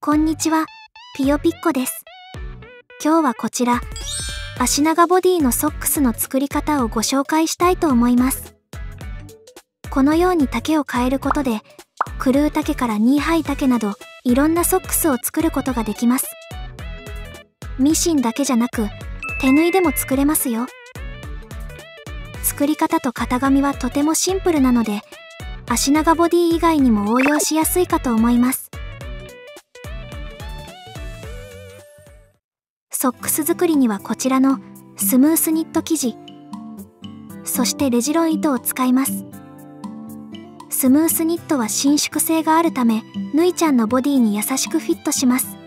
こんにちは、ぴよぴっこです。今日はこちら、足長ボディのソックスの作り方をご紹介したいと思います。このように丈を変えることで、クルー丈からニーハイ丈など、いろんなソックスを作ることができます。ミシンだけじゃなく、手縫いでも作れますよ。作り方と型紙はとてもシンプルなので、足長ボディ以外にも応用しやすいかと思います。ソックス作りにはこちらのスムースニット生地、そしてレジロン糸を使います。スムースニットは伸縮性があるため、ぬいちゃんのボディに優しくフィットします。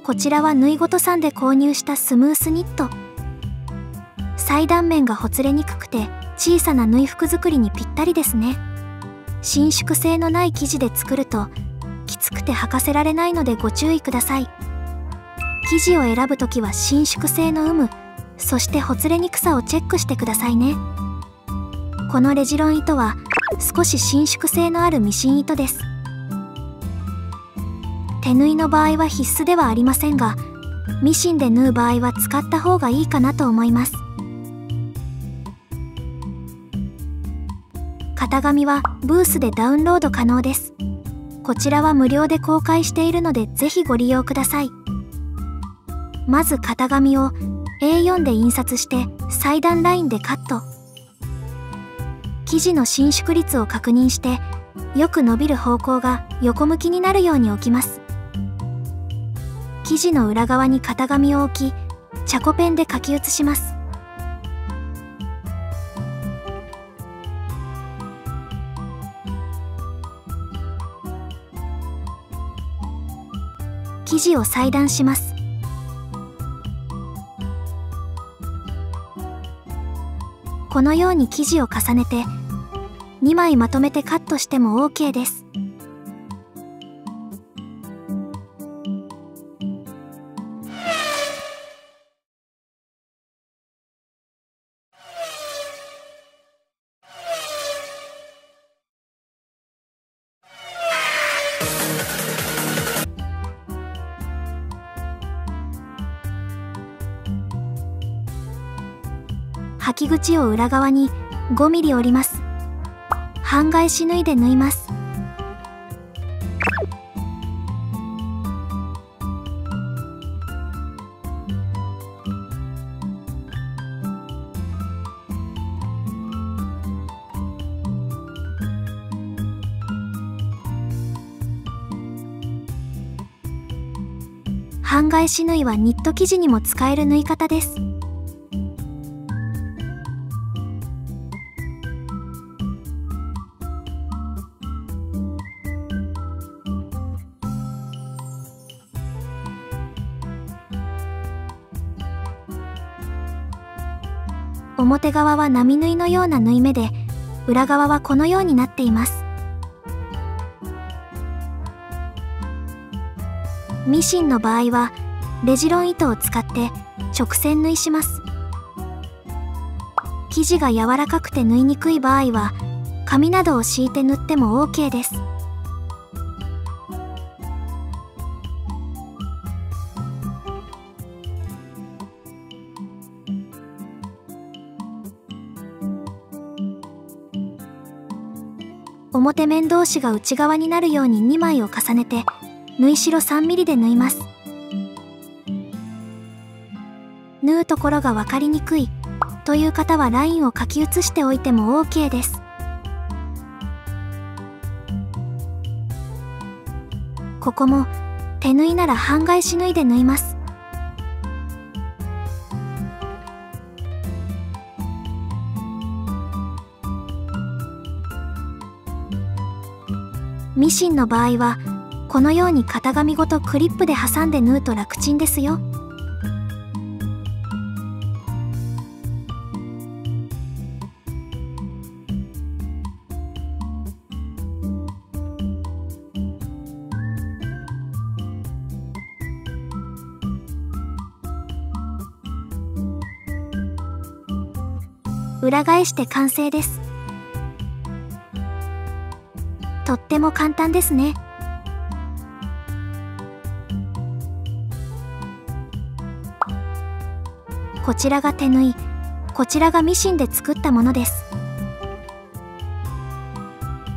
こちらは縫いごとさんで購入したスムースニット。裁断面がほつれにくくて小さな縫い服作りにぴったりですね。伸縮性のない生地で作るときつくて履かせられないのでご注意ください。生地を選ぶときは伸縮性の有無、そしてほつれにくさをチェックしてくださいね。このレジロン糸は少し伸縮性のあるミシン糸です。手縫いの場合は必須ではありませんが、ミシンで縫う場合は使った方がいいかなと思います。型紙はブースでダウンロード可能です。こちらは無料で公開しているのでぜひご利用ください。まず型紙を A4 で印刷して裁断ラインでカット。生地の伸縮率を確認してよく伸びる方向が横向きになるように置きます。生地の裏側に型紙を置き、チャコペンで書き写します。生地を裁断します。このように生地を重ねて2枚まとめてカットしても OK です。履き口を裏側に5ミリ折ります。半返し縫いで縫います。半返し縫いはニット生地にも使える縫い方です。表側は並縫いのような縫い目で、裏側はこのようになっています。ミシンの場合はレジロン糸を使って直線縫いします。生地が柔らかくて縫いにくい場合は紙などを敷いて縫っても OK です。表面同士が内側になるように2枚を重ねて縫い代3ミリで縫います。縫うところが分かりにくいという方はラインを書き写しておいても OK です。ここも手縫いなら半返し縫いで縫います。ミシンの場合はこのように型紙ごとクリップで挟んで縫うと楽ちんですよ。裏返して完成です。とっても簡単ですね。こちらが手縫い、こちらがミシンで作ったものです。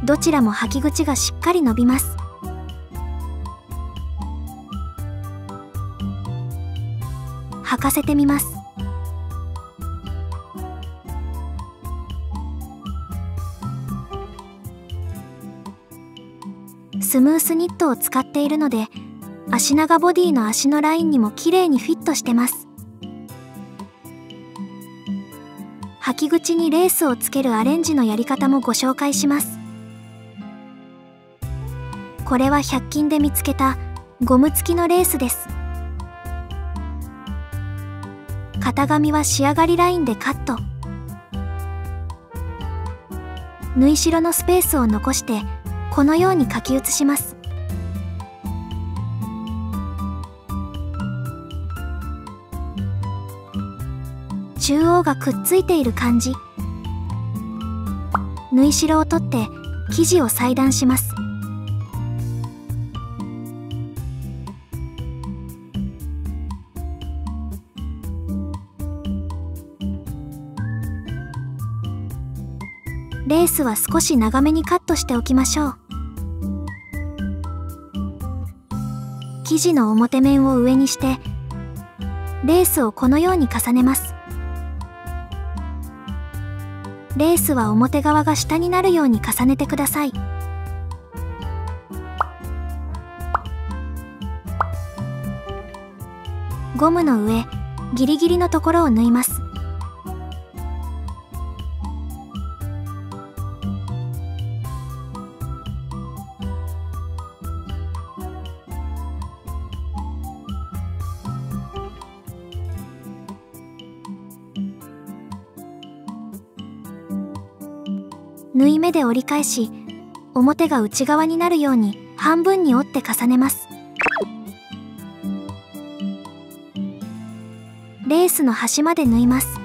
どちらも履き口がしっかり伸びます。履かせてみます。スムースニットを使っているので、足長ボディの足のラインにも綺麗にフィットしてます。履き口にレースをつけるアレンジのやり方もご紹介します。これは100均で見つけたゴム付きのレースです。型紙は仕上がりラインでカット。縫い代のスペースを残してこのように書き写します。中央がくっついている感じ。縫い代を取って生地を裁断します。レースは少し長めにカットしておきましょう。生地の表面を上にしてレースをこのように重ねます。レースは表側が下になるように重ねてください。ゴムの上ギリギリのところを縫います。縫い目で折り返し、表が内側になるように半分に折って重ねます。レースの端まで縫います。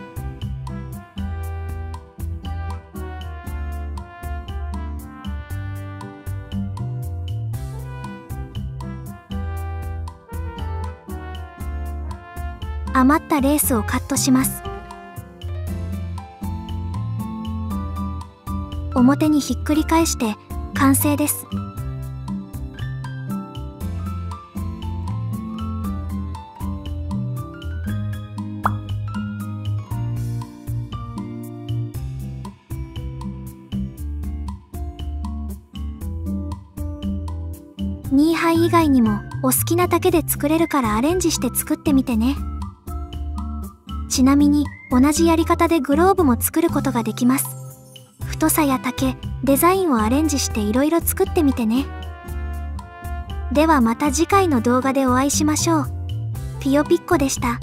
余ったレースをカットします。表にひっくり返して完成です。ニーハイ以外にもお好きな丈で作れるからアレンジして作ってみてね。ちなみに同じやり方でグローブも作ることができます。太さや丈、デザインをアレンジしていろいろ作ってみてね。ではまた次回の動画でお会いしましょう。ピヨピッコでした。